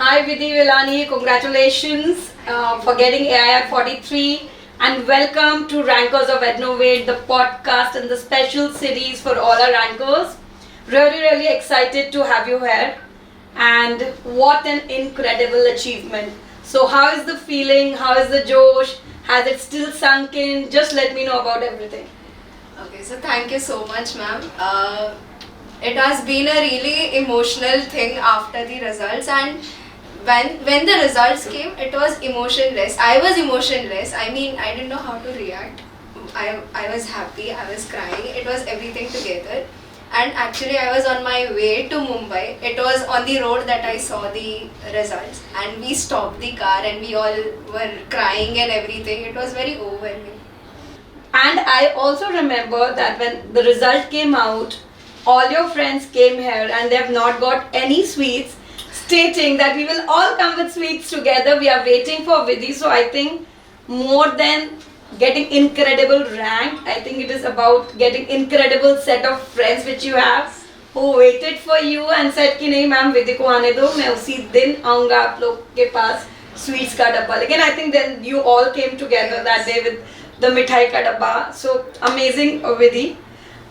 Hi Vidhi Vilani, congratulations for getting AIR 43 and welcome to Rankers of Ednovate, the podcast and the special series for all our rankers. Really excited to have you here and what an incredible achievement. So how is the feeling? How is the Josh? Has it still sunk in? Just let me know about everything. Okay, so thank you so much, ma'am. It has been a really emotional thing after the results, and when the results came, it was emotionless. I was emotionless. I mean, I didn't know how to react. I was happy. I was crying. It was everything together. And actually, I was on my way to Mumbai. It was on the road that I saw the results, and we stopped the car, and we all were crying and everything. It was very overwhelming. And I also remember that when the result came out, all your friends came here and they have not got any sweets, stating that we will all come with sweets together. We are waiting for Vidhi. So I think more than getting incredible rank, I think it is about getting incredible set of friends which you have who waited for you and said कि नहीं ma'am विधि को आने दो, मैं उसी दिन आऊँगा आप लोग के पास sweets का डब्बा. Again, I think then you all came together that day with the mithai ka dabba. So amazing, Vidhi.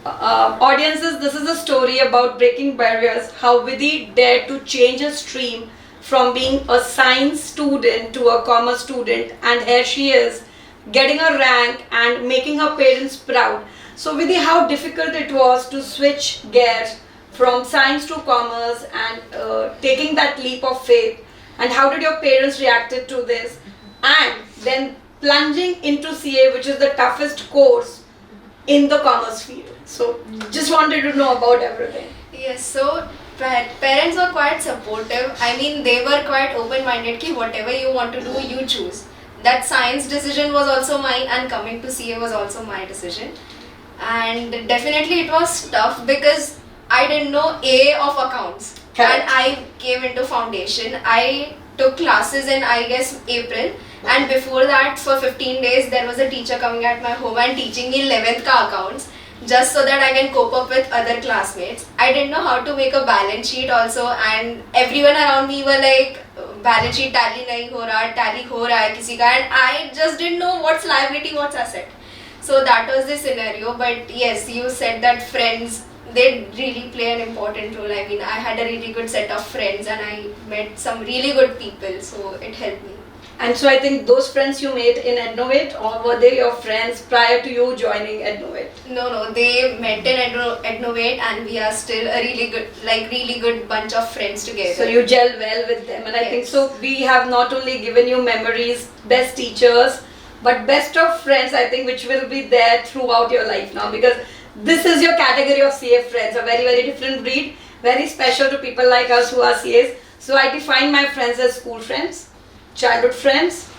Audiences, this is a story about breaking barriers, how Vidhi dared to change her stream from being a science student to a commerce student, and here she is getting a rank and making her parents proud. So Vidhi, how difficult it was to switch gears from science to commerce and taking that leap of faith, and how did your parents reacted to this, and then plunging into CA, which is the toughest course in the commerce field. So just wanted to know about everything. Yes, so parents were quite supportive. I mean, they were quite open-minded ki whatever you want to do, you choose. That science decision was also mine, and coming to CA was also my decision. And definitely it was tough because I didn't know A of accounts. Correct. And I came into foundation. I took classes in, I guess, April. And before that, for 15 days, there was a teacher coming at my home and teaching me 11th ka accounts, just so that I can cope up with other classmates. I didn't know how to make a balance sheet also, and everyone around me were like, balance sheet tally nahi ho raha, tally ho raha hai kisi ka, and I just didn't know what's liability, what's asset. So that was the scenario. But yes, you said that friends, they really play an important role. I mean, I had a really good set of friends and I met some really good people, so it helped me. And so I think those friends you made in Ednovate, or were they your friends prior to you joining Ednovate? No, they met in Ednovate, and we are still a really good bunch of friends together. So you gel well with them, and I think Yes. so we have not only given you memories, best teachers, but best of friends, I think, which will be there throughout your life now, because this is your category of CA friends, a very different breed, very special to people like us who are CAs. So I define my friends as school friends, childhood friends,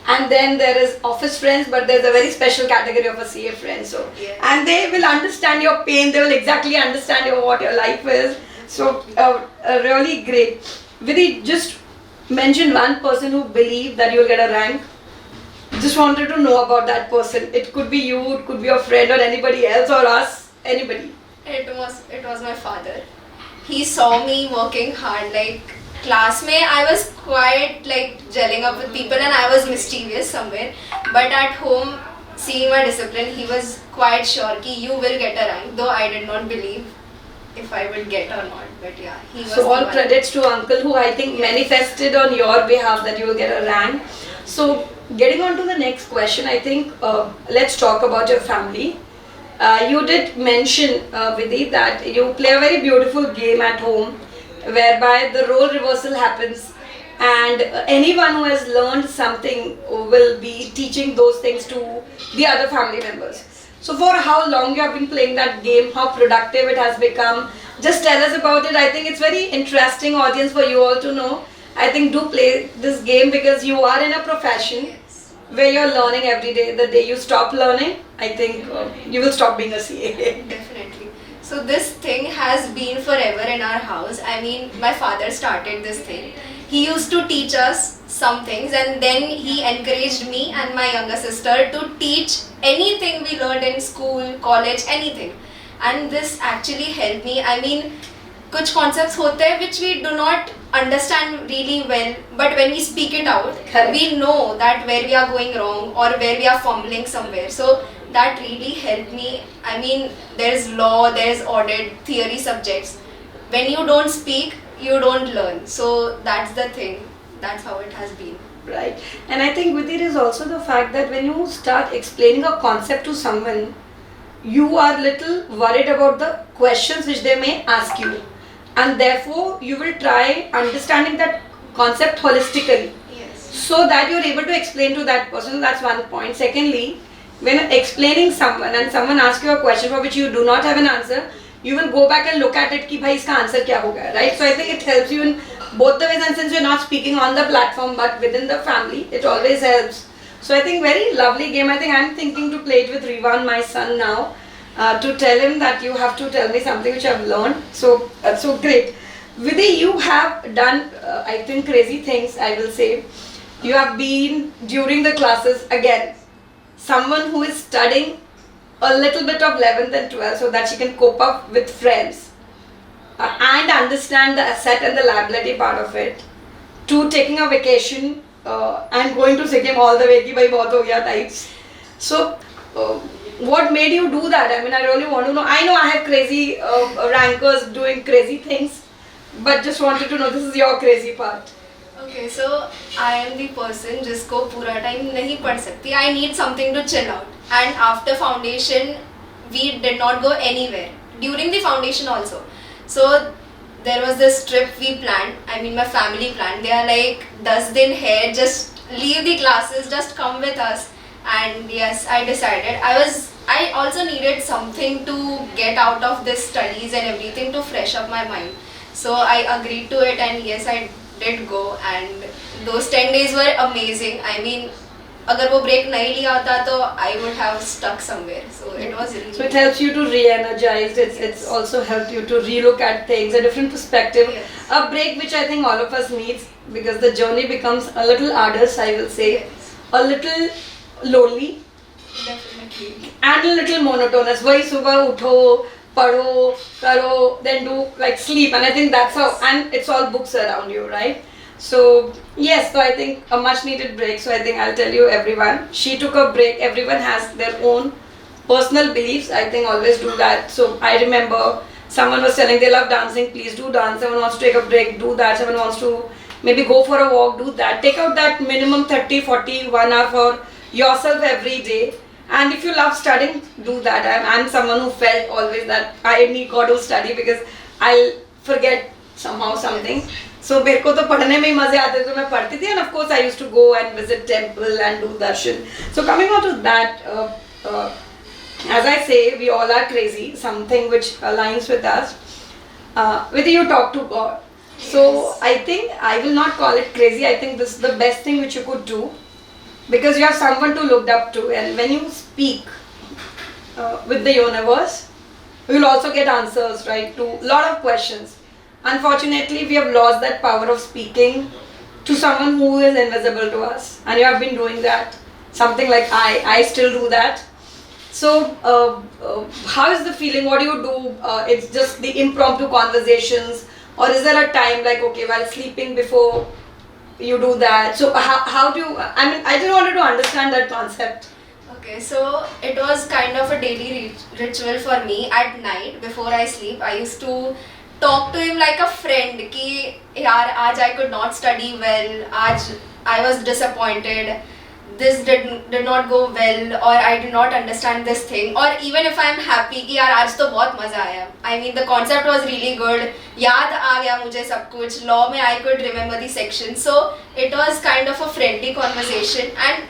and then there is office friends, but there's a very special category of a CA friend. So Yes. and they will understand your pain, they will exactly understand what your life is. So really great. Vidhi, just mention one person who believed that you'll get a rank. Just wanted to know about that person. It could be you, it could be your friend, or anybody else, or us, anybody. It was my father. He saw me working hard. Like class mein, I was quite like gelling up with people, and I was mischievous somewhere. But at home, seeing my discipline, he was quite sure ki you will get a rank. Though I did not believe if I would get or not. But yeah, he was. So the all one. credits to uncle who I think manifested on your behalf that you will get a rank. So getting on to the next question, I think let's talk about your family. You did mention, Vidhi, that you play a very beautiful game at home whereby the role reversal happens, and anyone who has learned something will be teaching those things to the other family members. So for how long you have been playing that game, how productive it has become, just tell us about it. I think it's very interesting audience for you all to know. I think do play this game because you are in a profession Yes. where you're learning every day. The day you stop learning, I think you will stop being a CA. Definitely. So this thing has been forever in our house. I mean, my father started this thing. He used to teach us some things, and then he encouraged me and my younger sister to teach anything we learned in school, college, anything. And this actually helped me. I mean, कुछ concepts होते हैं which we do not understand really well, but when we speak it out, Correct. we know that where we are going wrong or where we are fumbling somewhere. So that really helped me. I mean, there is law, there is audit, theory subjects. When you don't speak, you don't learn. So that's the thing. That's how it has been. Right. And I think with it is also the fact that when you start explaining a concept to someone, you are little worried about the questions which they may ask you. And therefore, you will try understanding that concept holistically Yes. so that you're able to explain to that person. That's one point. Secondly, when explaining someone and someone asks you a question for which you do not have an answer, you will go back and look at it कि भाई इसका answer क्या होगा, right? So I think it helps you in both the ways, and since you're not speaking on the platform but within the family, it always helps. So I think very lovely game. I think I'm thinking to play it with Rivan, my son now, to tell him that you have to tell me something which I've learned. So great. Vidhi, you have done I think crazy things. I will say you have been during the classes again. Someone who is studying a little bit of 11th and 12th so that she can cope up with friends and understand the asset and the liability part of it, to taking a vacation and going to Sikkim all the way ki bhai bahut ho gaya types. So what made you do that? I mean, I really want to know. I know I have crazy rankers doing crazy things, but just wanted to know, this is your crazy part. Okay, so I am the person जिसको पूरा time नहीं पढ़ सकती. I need something to chill out. And after foundation, we did not go anywhere. During the foundation also. So there was this trip we planned. I mean, my family planned. They are like 10 दिन है, just leave the classes, just come with us. And yes, I decided. I also needed something to get out of this studies and everything to fresh up my mind. So I agreed to it, and yes, I did go, and those 10 days were amazing. I mean, अगर वो break नहीं लिया होता तो I would have stuck somewhere. So it was really. So it helps you to re-energize. It's also helped you to relook at things, a different perspective. Yes. A break which I think all of us needs, because the journey becomes a little arduous, I will say, Yes. a little lonely Definitely. and a little monotonous. वही सुबह उठो, पढ़ो, करो, then do like sleep, and I think that's how. And it's all books around you, right? So yes, so I think a much needed break. So I think I'll tell you everyone, she took a break. Everyone has their own personal beliefs. I think always do that. So I remember someone was telling they love dancing, please do dance. Someone wants to take a break, do that. Someone wants to maybe go for a walk, do that. Take out that minimum 30, 40, 1 hour for yourself every day. And if you love studying, do that. I'm someone who felt always that I need got to study because I'll forget somehow something. So मेरे को तो पढ़ने में ही मजे आते थे, तो मैं पढ़ती थी, and of course I used to go and visit temple and do darshan. So coming on to that, as I say, we all are crazy, something which aligns with us. With you talk to God. So Yes. I think I will not call it crazy. I think this is the best thing which you could do, because you have someone to look up to, and when you speak with the universe, you will also get answers, right, to a lot of questions. Unfortunately, we have lost that power of speaking to someone who is invisible to us, and you have been doing that. Something like I still do that. So, how is the feeling? What do you do? It's just the impromptu conversations, or is there a time like, okay, while sleeping before you do that? So, how do you? I mean, I just wanted to understand that concept. Okay, so it was kind of a daily ritual for me. At night before I sleep, I used to talk to him like a friend कि यार आज I could not study well, आज I was disappointed, this did not go well, or I did not understand this thing, or even if I am happy कि यार आज तो बहुत मजा आया. I mean, the concept was really good, याद आ गया मुझे सब कुछ, law में I could remember the section. So it was kind of a friendly conversation, and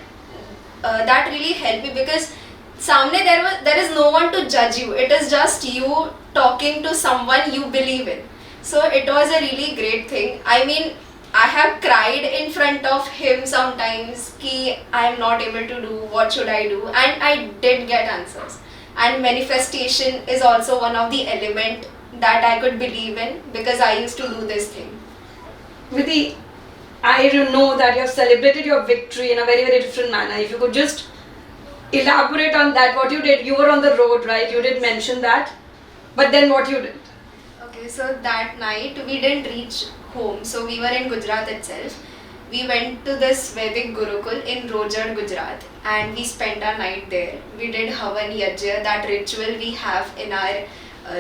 that really helped me because सामने there is no one to judge you. It is just you talking to someone you believe in. So it was a really great thing. I mean, I have cried in front of him sometimes कि I am not able to do, what should I do, and I did get answers. And manifestation is also one of the element that I could believe in because I used to do this thing. Vidhi, I know that you have celebrated your victory in a very, very different manner. If you could just elaborate on that, what you did. You were on the road, right? You did mention that, but then what you did? Okay, Okay, so that night we didn't reach home. So we were in Gujarat itself. We went to this Vedic Gurukul in Rojad, Gujarat, and we spent our night there. We did Havan Yajna, that ritual we have in our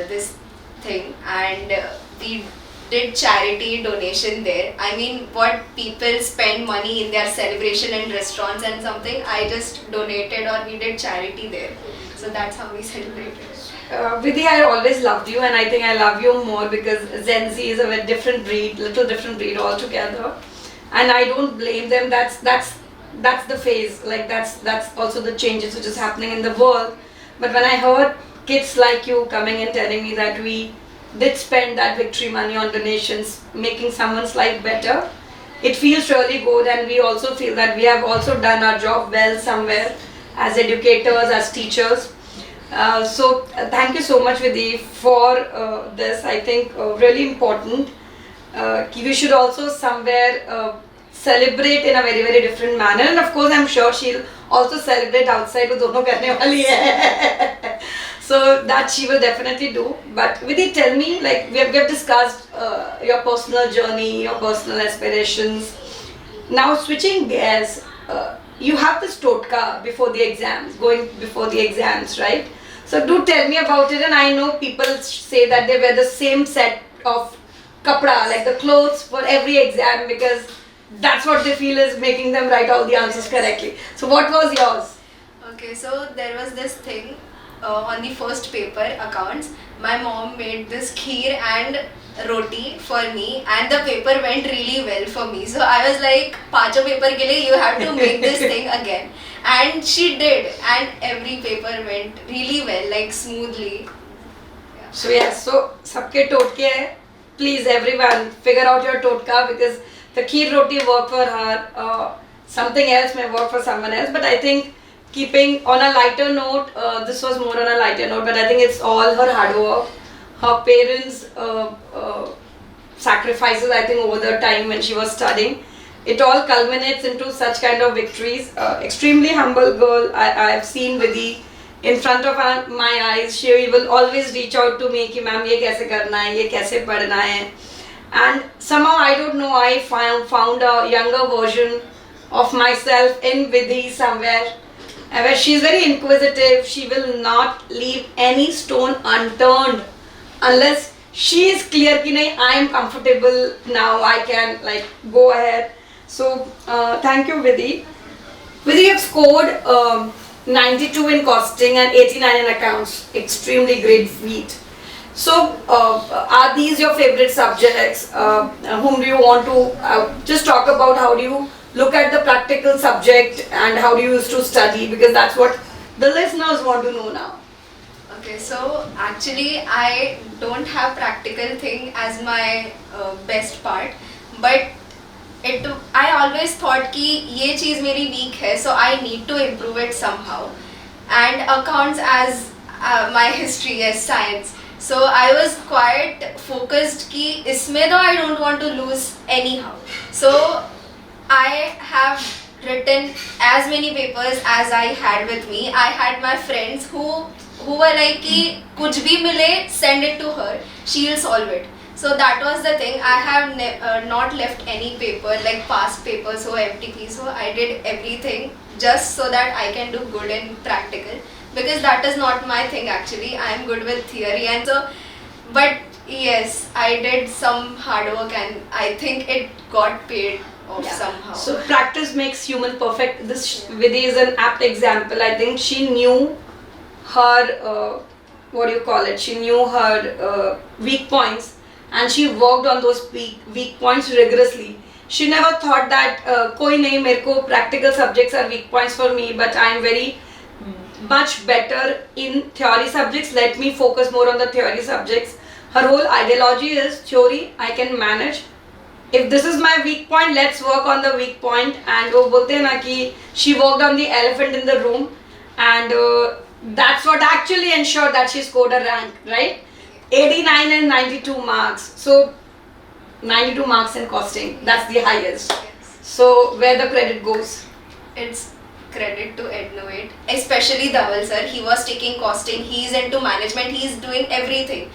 this thing, and we did charity donation there. I mean, what people spend money in their celebration and restaurants and something, I just donated or we did charity there. So that's how we celebrated. Vidhi, I always loved you, and I think I love you more because Gen Z is a very different breed, little different breed altogether, and I don't blame them. That's the phase. Like that's also the changes which is happening in the world. But when I heard kids like you coming and telling me that we did spend that victory money on donations, making someone's life better, it feels really good, and we also feel that we have also done our job well somewhere as educators, as teachers. Thank you so much, Vidhi, for this. I think really important. We should also somewhere celebrate in a very very different manner, and of course I'm sure she'll also celebrate outside. वो दोनों करने वाली है. So that she will definitely do. But Vidhi, tell me, like we have discussed your personal journey, your personal aspirations. Now switching gears, you have this totka before the exams, going before the exams, right? So do tell me about it. And I know people say that they wear the same set of kapda, like the clothes for every exam, because that's what they feel is making them write all the answers correctly. So what was yours? Okay, so there was this thing on the first paper, accounts. My mom made this kheer and roti for me, and the paper went really well for me. So I was like, "Pacho paper ke liye you have to make this thing again." And she did, and every paper went really well, like smoothly. Yeah. So yes, so सबके टोटके हैं. Please everyone figure out your totka, because the kheer roti work for her. Something else may work for someone else, but I think keeping on a lighter note, this was more on a lighter note, but I think it's all her hard work, her parents' sacrifices, I think, over the time when she was studying. It all culminates into such kind of victories. Extremely humble girl. I have seen Vidhi in front of my eyes. She will always reach out to me कि ma'am ये कैसे करना है, ये कैसे पढ़ना है. And somehow I don't know, I found a younger version of myself in Vidhi somewhere, where she is very inquisitive. She will not leave any stone unturned unless she is clear कि नहीं, I am comfortable now, I can like go ahead. So thank you, Vidhi. Vidhi, you have scored 92 in costing and 89 in accounts. Extremely great feat. So are these your favorite subjects? Whom do you want to just talk about? How do you look at the practical subject and how do you used to study? Because that's what the listeners want to know now. Okay, so actually I don't have practical thing as my best part, but I always thought कि ये चीज़ मेरी weak है, so I need to improve it somehow. And accounts as my history as science, so I was quite focused कि इसमें though I don't want to lose anyhow. So I have written as many papers as I had with me. I had my friends who were like कि कुछ भी मिले send it to her, she'll solve it. So that was the thing. I have not left any paper like past papers or FTP. So I did everything just so that I can do good in practical, because that is not my thing actually. I am good with theory, and so, but yes, I did some hard work and I think it got paid off somehow. So practice makes human perfect. This Vidhi is an apt example. I think she knew her what do you call it? She knew her weak points, and she worked on those weak points rigorously. She never thought that कोई नहीं, मेरे को practical subjects are weak points for me, but I am very much better in theory subjects. Let me focus more on the theory subjects. Her whole ideology is theory I can manage. If this is my weak point, let's work on the weak point. And वो बोलते हैं ना कि she worked on the elephant in the room, and that's what actually ensured that she scored a rank, right? 89 and 92 marks. So 92 marks in costing, that's the highest. Yes. So where the credit goes? It's credit to Ednovate, especially Dhaval sir. He was taking costing, he's into management, he's doing everything.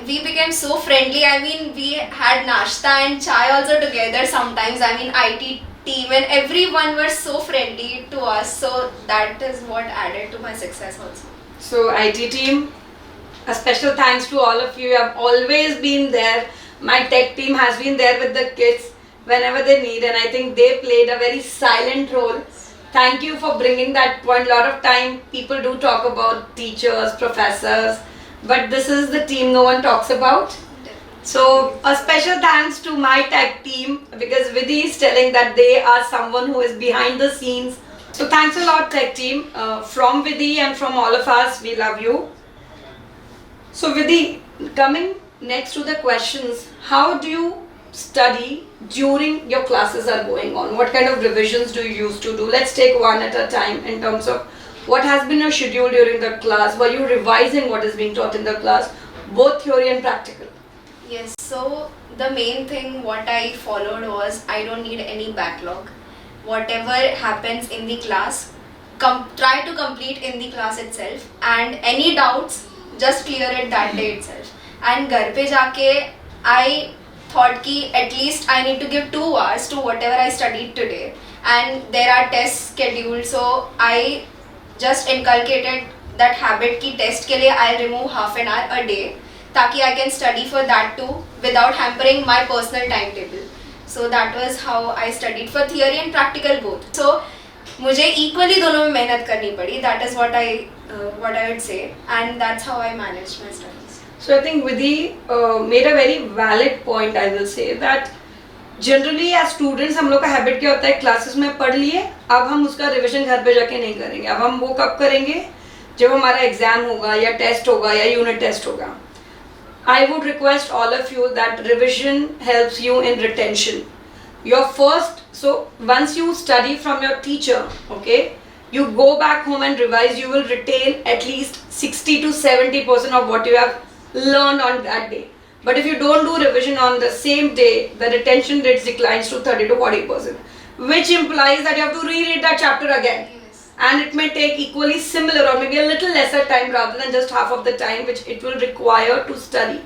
we became so friendly. I mean, we had nashta and chai also together sometimes. I mean, IT team and everyone were so friendly to us. So that is what added to my success also. So IT team, a special thanks to all of you. You have always been there. My tech team has been there with the kids whenever they need, and I think they played a very silent role. Thank you for bringing that point. A lot of time people do talk about teachers, professors, but this is the team no one talks about. So a special thanks to my tech team, because Vidhi is telling that they are someone who is behind the scenes. So thanks a lot, tech team. From Vidhi and from all of us, we love you. So Vidhi, coming next to the questions, how do you study during your classes are going on? What kind of revisions do you used to do? Let's take one at a time in terms of what has been your schedule during the class. Were you revising what is being taught in the class, both theory and practical? Yes, so the main thing what I followed was I don't need any backlog. Whatever happens in the class, try to complete in the class itself, and any doubts, just clear it that day itself. And घर पे जाके I thought कि at least I need to give 2 hours to whatever I studied today, and there are tests scheduled, so I just inculcated that habit कि test के लिए I'll remove half an hour a day ताकि I can study for that too without hampering my personal timetable. So that was how I studied for theory and practical both. So मुझे equally दोनों में मेहनत करनी पड़ी. That is what I would say, and that's how I managed my studies. So I think Vidhi made a very valid point. I will say that generally as students हम लोग का habit क्या होता है, classes में पढ़ लिए, अब हम उसका revision घर पे जाके नहीं करेंगे. अब हम वो कब करेंगे जब हमारा exam होगा या test होगा या unit test होगा. I would request all of you that revision helps you in retention. Your first, so once you study from your teacher, okay, you go back home and revise, you will retain at least 60 to 70% of what you have learned on that day. But if you don't do revision on the same day, the retention rates declines to 30 to 40%, which implies that you have to reread that chapter again. And it may take equally similar or maybe a little lesser time rather than just half of the time which it will require to study.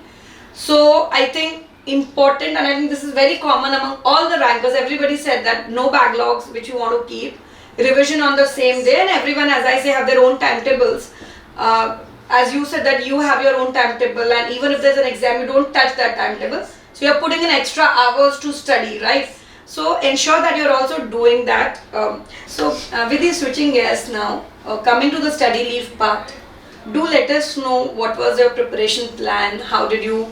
So I think important, and I think this is very common among all the rankers, everybody said that no backlogs which you want to keep, revision on the same day, and everyone, as I say, have their own timetables. As you said that you have your own timetable, and even if there's an exam you don't touch that timetable, so you're putting in extra hours to study, right? So ensure that you're also doing that. Vidhi, switching gears now, coming to the study leave part, do let us know what was your preparation plan, how did you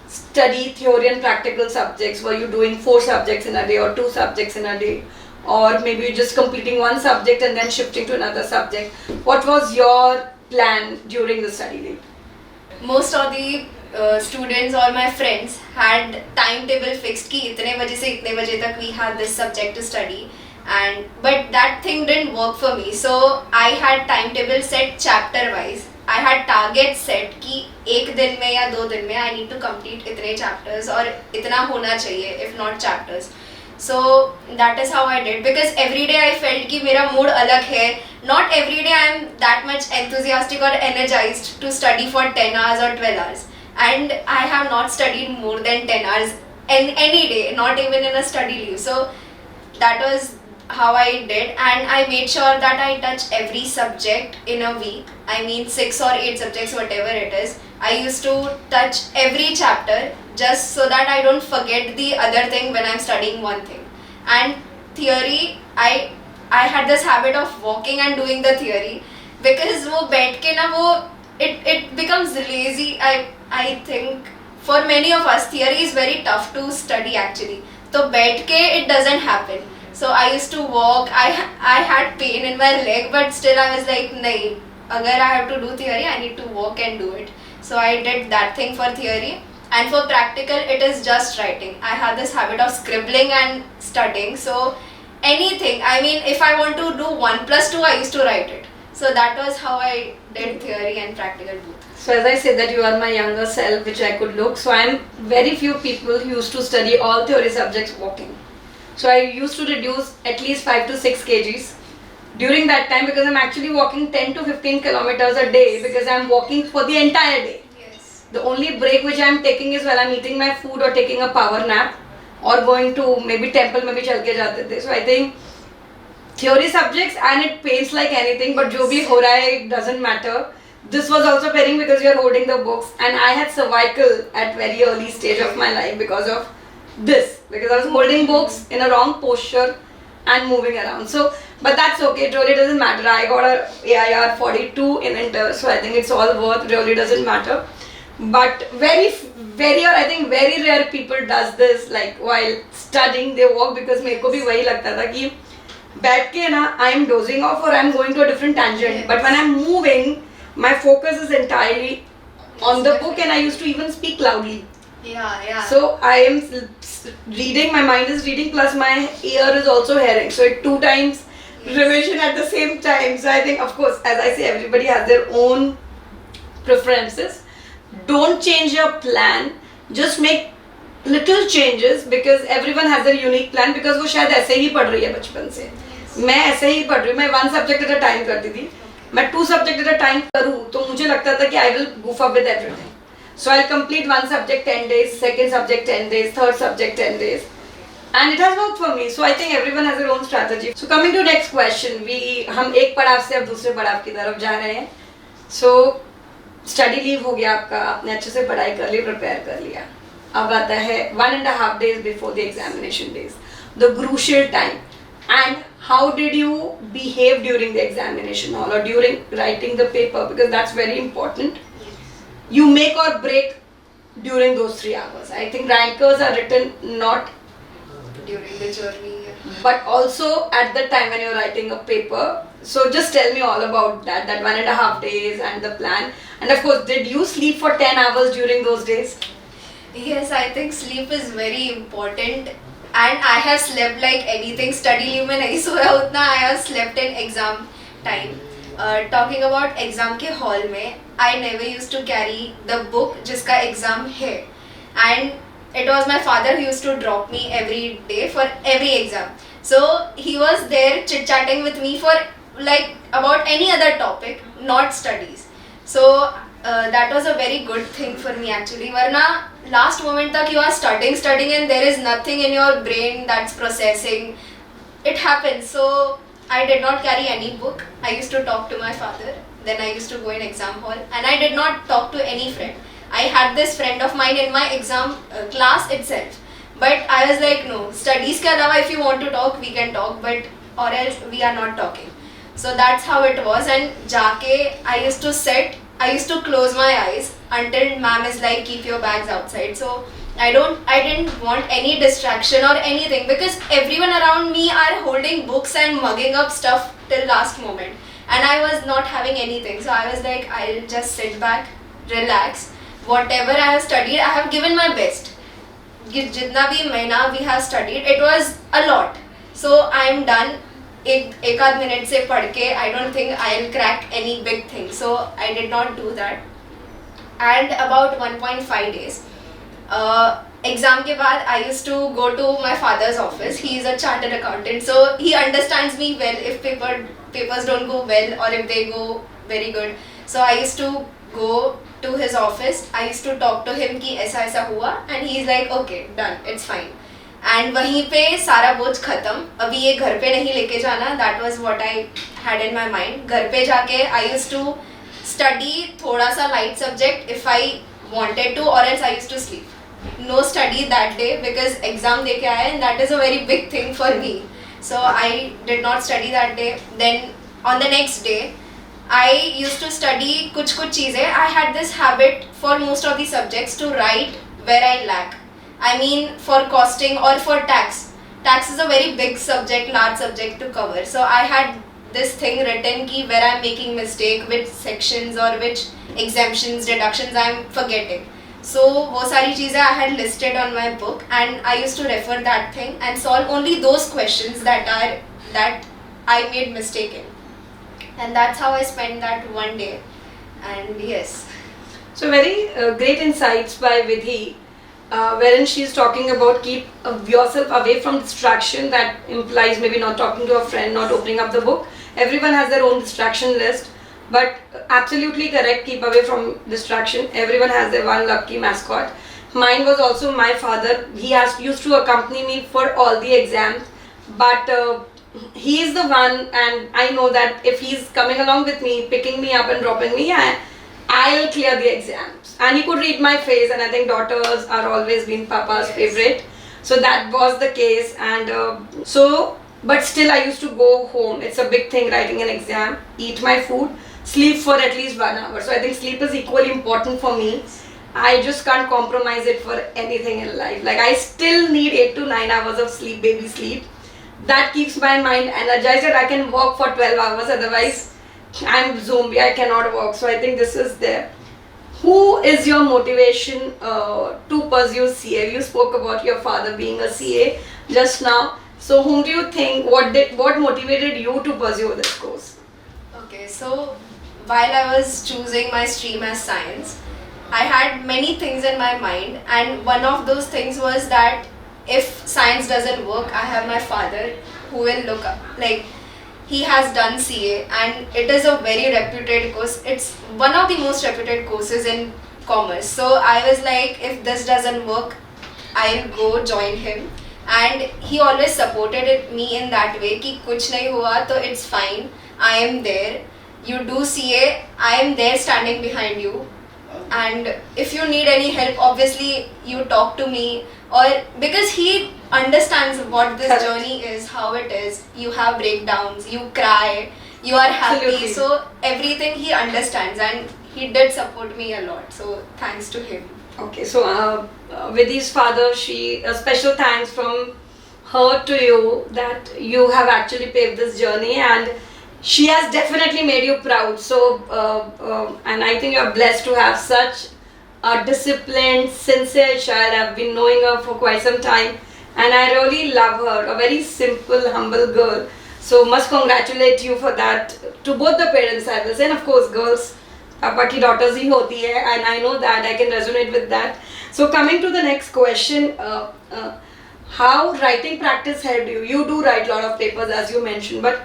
study theory and practical subjects, were you doing 4 subjects in a day or 2 subjects in a day, or maybe you're just completing one subject and then shifting to another subject. What was your plan during the study leave? Most of the students or my friends had timetable fixed कि इतने बजे से इतने बजे तक we had this subject to study, and but that thing didn't work for me. So I had timetable set chapter wise. I had target set कि एक दिन में या 2 दिन में I need to complete इतने chapters और इतना होना चाहिए if not chapters. So that is how I did, because every day I felt कि मेरा mood अलग है. Not every day I am that much enthusiastic or energized to study for 10 hours or 12 hours. And I have not studied more than 10 hours in any day, not even in a study leave. So that was how I did, and I made sure that I touch every subject in a week. I mean 6 or 8 subjects, whatever it is. I used to touch every chapter just so that I don't forget the other thing when I'm studying one thing. And theory, I had this habit of walking and doing the theory, because वो बैठ के ना वो it becomes lazy. I think for many of us theory is very tough to study actually. So बैठ के it doesn't happen. So I used to walk. I had pain in my leg, but still I was like, नहीं, अगर I have to do theory, I need to walk and do it. So I did that thing for theory. And for practical, it is just writing. I had this habit of scribbling and studying. So anything, I mean, if I want to do 1 plus 2, I used to write it. So that was how I did theory and practical both. So as I said that you are my younger self, which I could look. So I am very few people who used to study all theory subjects walking. So I used to reduce at least 5 to 6 kgs during that time, because I'm actually walking 10 to 15 kilometers a day, because I'm walking for the entire day. Yes. The only break which I'm taking is while I'm eating my food or taking a power nap or going to maybe temple में भी चल के जाते थे. So I think theory subjects and it pains like anything, but जो भी हो रहा है it doesn't matter. This was also paining because you're holding the books, and I had cervical at very early stage of my life because of this, because I was holding books in a wrong posture and moving around. So, but that's okay, it really doesn't matter. I got a AIR 42 in inter, so I think it's all worth, really doesn't matter. But very or I think very rare people does this, like while studying they walk, because मेरे को भी वही लगता था कि बैठ के ना I am dozing off or I am going to a different tangent, but when I am moving my focus is entirely on the book, and I used to even speak loudly. Yeah. So I am reading, my mind is reading plus my ear is also hearing, so it 2 times revision at the same time. So I think, of course, as I say, everybody has their own preferences. Don't change your plan, just make little changes, because everyone has their unique plan, because वो शायद ऐसे ही पढ़ रही है बचपन से. मैं ऐसे ही पढ़ रही हूँ, मैं 1 subject at a time करती थी. मैं 2 subject at a time करूँ तो मुझे लगता था कि I will goof up with everything. So I'll complete 1 subject 10 days, 2nd subject 10 days, 3rd subject 10 days. And it has worked for me. So I think everyone has their own strategy. So coming to next question, हम एक पड़ाव से अब दूसरे पड़ाव की तरफ जा रहे हैं. So स्टडी लीव हो गया आपका, आपने अच्छे से पढ़ाई कर ली, प्रिपेयर कर लिया. अब आता है 1.5 days before the examination days, the crucial time. And how did you behave during the examination hall or during writing the paper, because that's very important. You make or break during those 3 hours. I think rankers are written not During the journey. but also at the time when you're writing a paper. So just tell me all about that 1.5 days and the plan. And of course, did you sleep for 10 hours during those days? Yes, I think sleep is very important, and I have slept like anything. Study leave में नहीं सोया उतना. I have slept in exam time. Talking about exam के hall में, I never used to carry the book जिसका exam है, and it was my father who used to drop me every day for every exam. So he was there chit chatting with me for like about any other topic, not studies. So that was a very good thing for me actually. वरना last moment तक you are studying and there is nothing in your brain that's processing. It happens. So I did not carry any book. I used to talk to my father. Then I used to go in exam hall, and I did not talk to any friend. I had this friend of mine in my exam class itself. But I was like, no, studies के अलावा if you want to talk, we can talk, but or else we are not talking. So that's how it was. And जाके I used to sit, I used to close my eyes until ma'am is like, keep your bags outside. So I didn't want any distraction or anything, because everyone around me are holding books and mugging up stuff till last moment, and I was not having anything. So I was like, I'll just sit back, relax. Whatever I have studied, I have given my best. जितना भी महीना we have studied, it was a lot. So I am done. एक आध minute से पढ़ के I don't think I'll crack any big thing. So I did not do that. And about 1.5 days, exam के बाद I used to go to my father's office. He is a chartered accountant, so he understands me well if papers don't go well or if they go very good. So I used to go to his office. I used to talk to him कि ऐसा ऐसा हुआ, and he is like, okay, done, it's fine. And वहीं पे सारा बोझ खत्म. अभी ये घर पे नहीं लेके जाना. That was what I had in my mind. घर पे जाके I used to study थोड़ा सा light subject if I wanted to, or else I used to sleep. No study that day because exam दे के आया, and that is a very big thing for me. So I did not study that day. Then on the next day, I used to study कुछ चीज़ें. I had this habit for most of the subjects to write where I lack. I mean, for costing or for tax. Tax is a very big subject, large subject to cover. So I had this thing written ki where I'm making mistake, which sections or which exemptions, deductions I'm forgetting. So वो सारी चीज़ें I had listed on my book, and I used to refer that thing and solve only those questions that I made mistake in. And that's how I spent that one day. And yes. So very great insights by Vidhi, wherein she's talking about keep yourself away from distraction. That implies maybe not talking to a friend, not opening up the book. Everyone has their own distraction list. But absolutely correct, keep away from distraction. Everyone has their one lucky mascot. Mine was also my father. He used to accompany me for all the exams, but he is the one, and I know that if he's coming along with me, picking me up and dropping me, I'll clear the exams. And he could read my face, and I think daughters are always been Papa's Yes. favorite. So that was the case, and but still I used to go home. It's a big thing writing an exam, eat my food, sleep for at least 1 hour. So I think sleep is equally important for me. I just can't compromise it for anything in life. Like I still need 8 to 9 hours of sleep, baby sleep. That keeps my mind energized and I can work for 12 hours. Otherwise, I'm zombie. I cannot work. So I think this is there. Who is your motivation to pursue CA? You spoke about your father being a CA just now. So whom do you think? What motivated you to pursue this course? Okay, so while I was choosing my stream as science, I had many things in my mind, and one of those things was that if science doesn't work, I have my father who will look up. Like, he has done CA, and it is a very reputed course. It's one of the most reputed courses in commerce. So I was like, if this doesn't work, I'll go join him. And he always supported me in that way कि कुछ नहीं हुआ तो it's fine, I am there. You do CA, I am there standing behind you. And if you need any help, obviously you talk to me, or because he understands what this Correct. journey is, how it is. You have breakdowns, you cry, you are happy. Absolutely. So everything he understands, and he did support me a lot. So thanks to him. Okay, so Vidhi's father, a special thanks from her to you that you have actually paved this journey, and she has definitely made you proud. So, and I think you're blessed to have such a disciplined, sincere child. I've been knowing her for quite some time, and I really love her. A very simple, humble girl. So, must congratulate you for that to both the parents, I will say, and of course, girls. पापा की daughters ही होती है, and I know that I can resonate with that. So coming to the next question, how writing practice helped you? You do write a lot of papers as you mentioned, but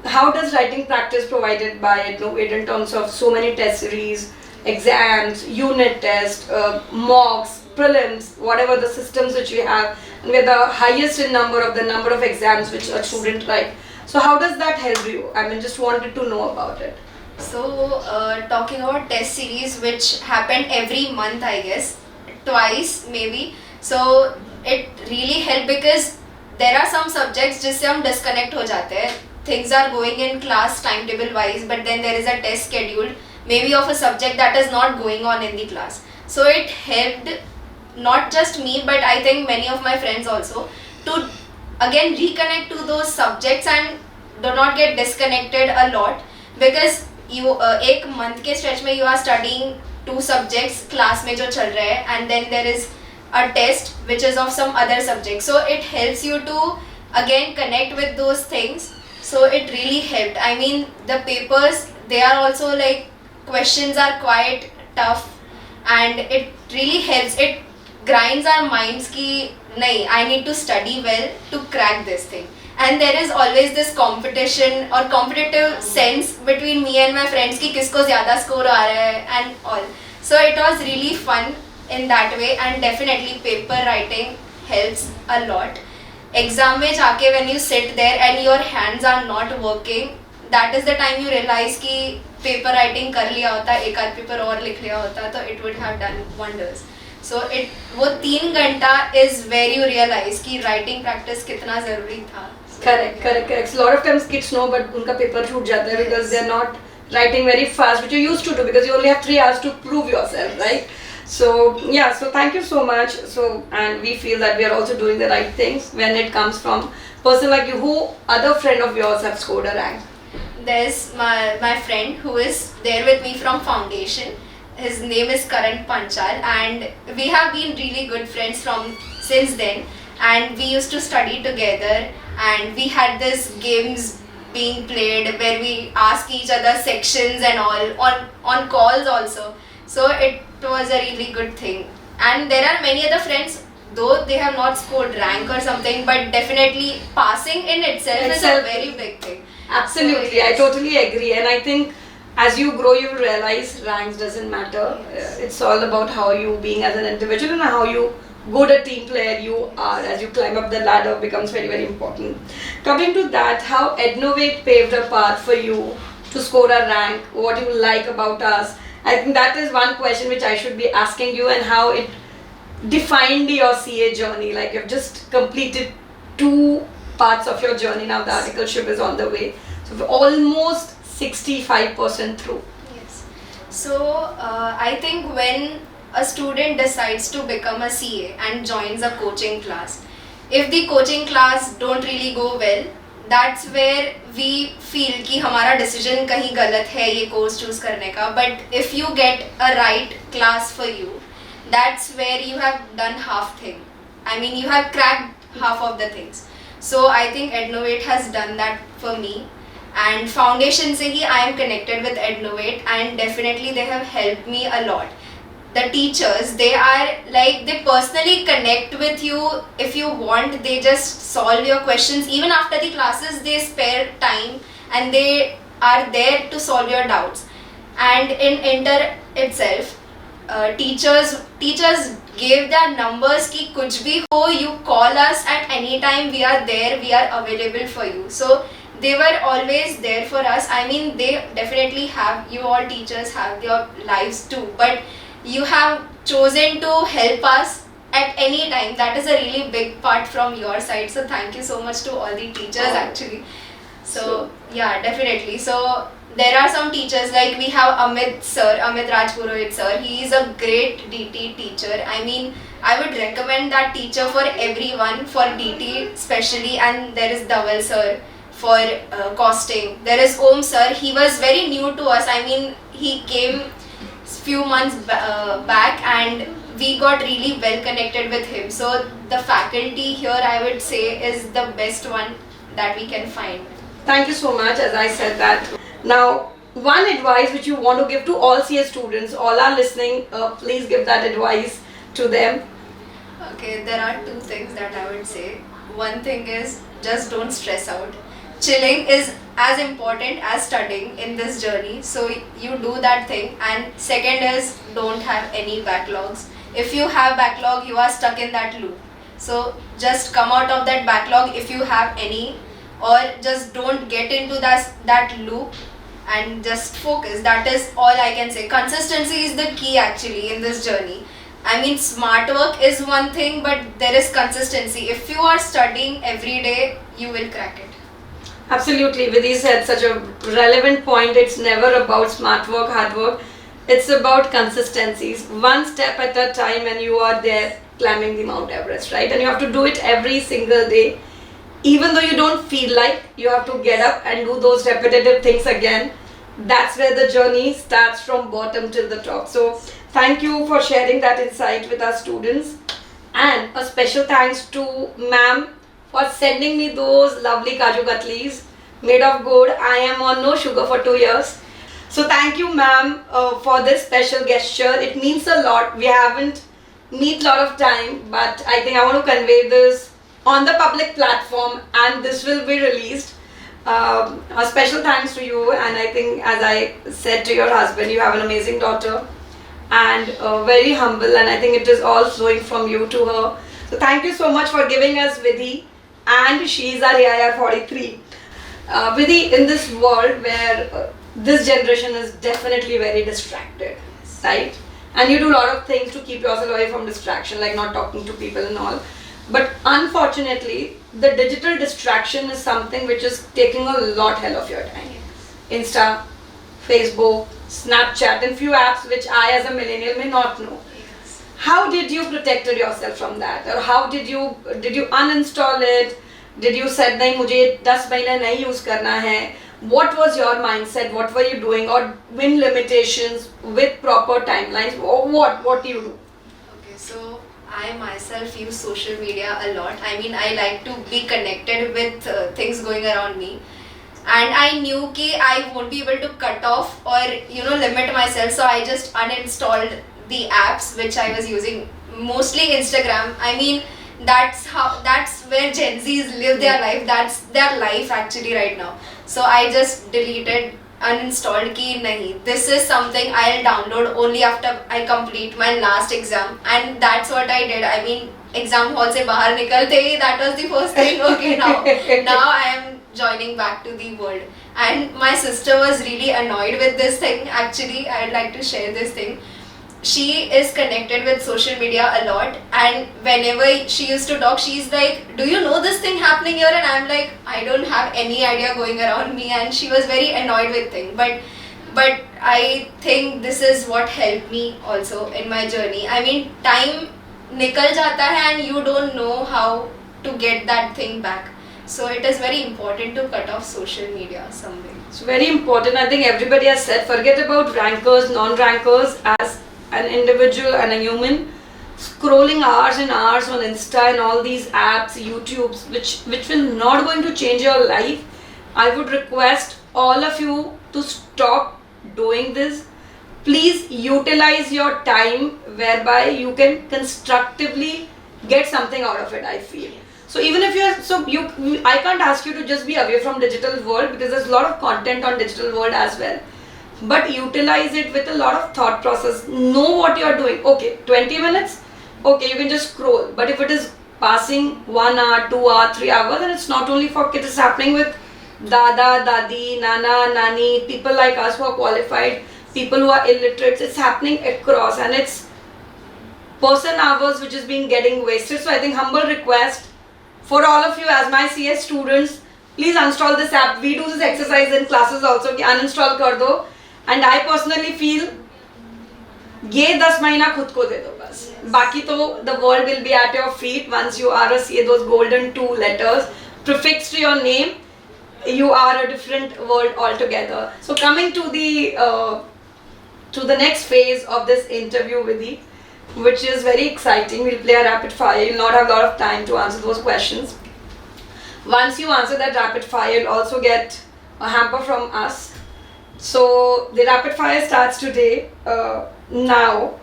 how does writing practice provided by Innovate in terms of so many test series, exams, unit test, mocks, prelims, whatever the systems which we have, and with the highest in number of exams which a student write. So how does that help you? I mean, just wanted to know about it. So, talking about test series, which happened every month, I guess, twice maybe. So, it really helped because there are some subjects जिससे हम disconnect हो जाते हैं. Things are going in class timetable wise, but then there is a test scheduled, maybe of a subject that is not going on in the class. So, it helped not just me, but I think many of my friends also to again reconnect to those subjects and do not get disconnected a lot, because you एक month के stretch में you are studying 2 subjects class में जो चल रहे हैं, and then there is a test which is of some other subject. So it helps you to again connect with those things. So it really helped. I mean, the papers, they are also like, questions are quite tough, and it really helps. It grinds our minds ki nahi, I need to study well to crack this thing. And there is always this competition or competitive sense between me and my friends कि किसको ज़्यादा score आ रहा है and all. So it was really fun in that way, and definitely paper writing helps a lot. Exam में जाके when you sit there and your hands are not working, that is the time you realize कि paper writing कर लिया होता, एक आध paper और लिख लिया होता, तो it would have done wonders. So वो 3 घंटा is where you realize कि writing practice कितना ज़रूरी था. Correct. So a lot of times kids know, but उनका paper छूट जाता है because they are not writing very fast, which you used to do because you only have 3 hours to prove yourself, right? So yeah, so thank you so much. So, and we feel that we are also doing the right things when it comes from person like you. Who other friend of yours have scored a rank? There's my friend who is there with me from foundation. His name is Karan Panchal, and we have been really good friends from since then, and we used to study together, and we had this games being played where we ask each other sections and all on calls also. So it was a really good thing. And there are many other friends, though they have not scored rank or something, but definitely passing in itself is a very big thing. Absolutely, So, yes. I totally agree, and I think as you grow, you realize ranks doesn't matter. Yes. It's all about how you being as an individual and how you good a team player you are as you climb up the ladder becomes very, very important. Coming to that, how Ednovate paved a path for you to score a rank, what you like about us. I think that is one question which I should be asking you, and how it defined your CA journey. Like you've just completed 2 parts of your journey, now the articleship is on the way. So we're almost 65% through. Yes. So I think when a student decides to become a CA and joins a coaching class, if the coaching class don't really go well, that's where we feel कि हमारा decision कहीं गलत है ये course choose करने का. But if you get a right class for you, that's where you have done half thing. I mean, you have cracked half of the things. So I think Ednovate has done that for me. And foundation से ही I am connected with Ednovate, and definitely they have helped me a lot. The teachers, they are like, they personally connect with you. If you want, they just solve your questions. Even after the classes, they spare time and they are there to solve your doubts. And in Inter itself, teachers gave their numbers कि कुछ भी हो, you call us at any time, we are there, we are available for you. So they were always there for us. I mean, they definitely have, you all teachers have your lives too, but you have chosen to help us at any time. That is a really big part from your side. So thank you so much to all the teachers actually. So yeah, definitely. So there are some teachers, like we have Amit sir, Amit Rajpurohit sir. He is a great DT teacher. I mean, I would recommend that teacher for everyone, for DT especially. And there is Dhaval sir for costing. There is Om sir. He was very new to us. I mean, he came few months back and we got really well connected with him. So the faculty here, I would say, is the best one that we can find. Thank you so much. As I said that. Now, one advice which you want to give to all CA students, all are listening, please give that advice to them. Okay, there are 2 things that I would say. One thing is, just don't stress out. Chilling is as important as studying in this journey, so you do that thing. And second is, don't have any backlogs. If you have backlog, you are stuck in that loop. So just come out of that backlog if you have any, or just don't get into that loop and just focus. That is all I can say. Consistency is the key actually in this journey. I mean, smart work is one thing, but there is consistency. If you are studying every day, you will crack it. Absolutely, Vidhi said such a relevant point. It's never about smart work, hard work. It's about consistencies. One step at a time, and you are there climbing the Mount Everest, right? And you have to do it every single day. Even though you don't feel like, you have to get up and do those repetitive things again. That's where the journey starts, from bottom till the top. So thank you for sharing that insight with our students. And a special thanks to ma'am for sending me those lovely Kaju Katlis made of gold. I am on no sugar for 2 years. So thank you ma'am for this special gesture. It means a lot. We haven't meet a lot of time, but I think I want to convey this on the public platform, and this will be released. A special thanks to you, and I think, as I said to your husband, you have an amazing daughter and very humble, and I think it is all flowing from you to her. So thank you so much for giving us Vidhi, and she is our AIR 43. Vidhi, in this world where this generation is definitely very distracted, right? And you do a lot of things to keep yourself away from distraction, like not talking to people and all. But unfortunately, the digital distraction is something which is taking a lot hell of your time. Insta, Facebook, Snapchat, and few apps which I as a millennial may not know. How did you protect yourself from that? Or how did you uninstall it? Did you said nahi mujhe 10 mahine nahi use karna hai? What was your mindset? What were you doing? Or when limitations with proper timelines? Or what do you do? Okay, so I myself use social media a lot. I mean, I like to be connected with things going around me. And I knew that I won't be able to cut off or limit myself, so I just uninstalled the apps which I was using, mostly Instagram. I mean, that's where Gen Zs live their life. That's their life actually right now. So I just deleted uninstalled ki nahi, this is something I'll download only after I complete my last exam, and that's what I did. I mean, exam hall se bahar nikalte hi, that was the first thing. Okay, now I am joining back to the world. And my sister was really annoyed with this thing. Actually, I'd like to share this thing. She is connected with social media a lot, and whenever she used to talk, she's like, do you know this thing happening here? And I'm like, I don't have any idea going around me. And she was very annoyed with things, but I think this is what helped me also in my journey. I mean, time nikal jata hai and you don't know how to get that thing back. So it is very important to cut off social media somewhere. It's very important. I think everybody has said, forget about rankers, non-rankers. As an individual and a human, scrolling hours and hours on Insta and all these apps, YouTubes, which will not going to change your life, I would request all of you to stop doing this. Please utilize your time whereby you can constructively get something out of it, I feel. So even if I can't ask you to just be away from digital world, because there's a lot of content on digital world as well. But utilize it with a lot of thought process. Know what you are doing. Okay, 20 minutes, okay, you can just scroll. But if it is passing 1 hour, 2 hour, 3 hours, then it's not only for kids, it's happening with dada, dadi, nana, nani, people like us who are qualified, people who are illiterate. It's happening across, and it's person hours which is being getting wasted. So I think humble request for all of you as my CS students, please uninstall this app. We do this exercise in classes also, कि uninstall कर दो. And I personally feel ये 10 महीना खुद को दे दो बस, बाकी तो the world will be at your feet once you are a CA. Those golden 2 letters prefixed to your name, you are a different world altogether. So coming to the next phase of this interview, Vidhi, which is very exciting. We'll play a rapid fire. You'll not have a lot of time to answer those questions. Once you answer that rapid fire, you'll also get a hamper from us. So the rapid fire starts today. Now,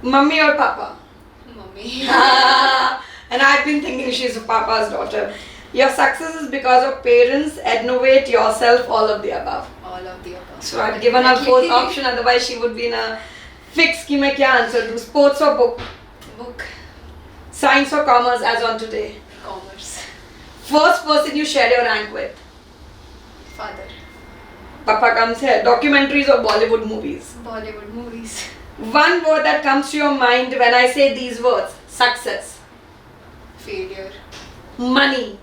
mummy or papa? Mummy. And I've been thinking she's a papa's daughter. Your success is because of parents, innovate yourself, all of the above. All of the above. So I've given her fourth option, otherwise she would be in a fix कि मैं क्या answer दूँ. Sports or book? Book. Science or commerce as on today? Commerce. First person you share your rank with? Father. Papa comes here. Documentaries or Bollywood movies? Bollywood movies. One word that comes to your mind when I say these words. Success. Failure. Money.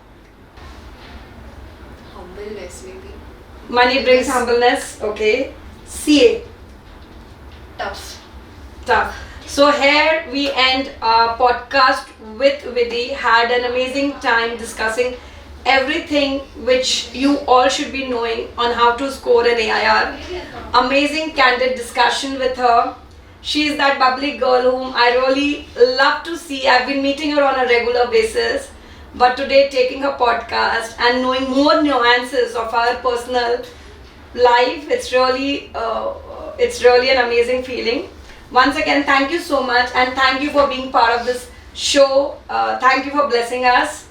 Humbleness maybe. Money brings humbleness. Okay. CA. Tough. Tough. So here we end our podcast with Vidhi. Had an amazing time discussing everything which you all should be knowing on how to score an AIR. Amazing candid discussion with her. She is that bubbly girl whom I really love to see. I've been meeting her on a regular basis, but today taking her podcast and knowing more nuances of her personal life, it's really an amazing feeling. Once again, thank you so much, and thank you for being part of this show. Thank you for blessing us.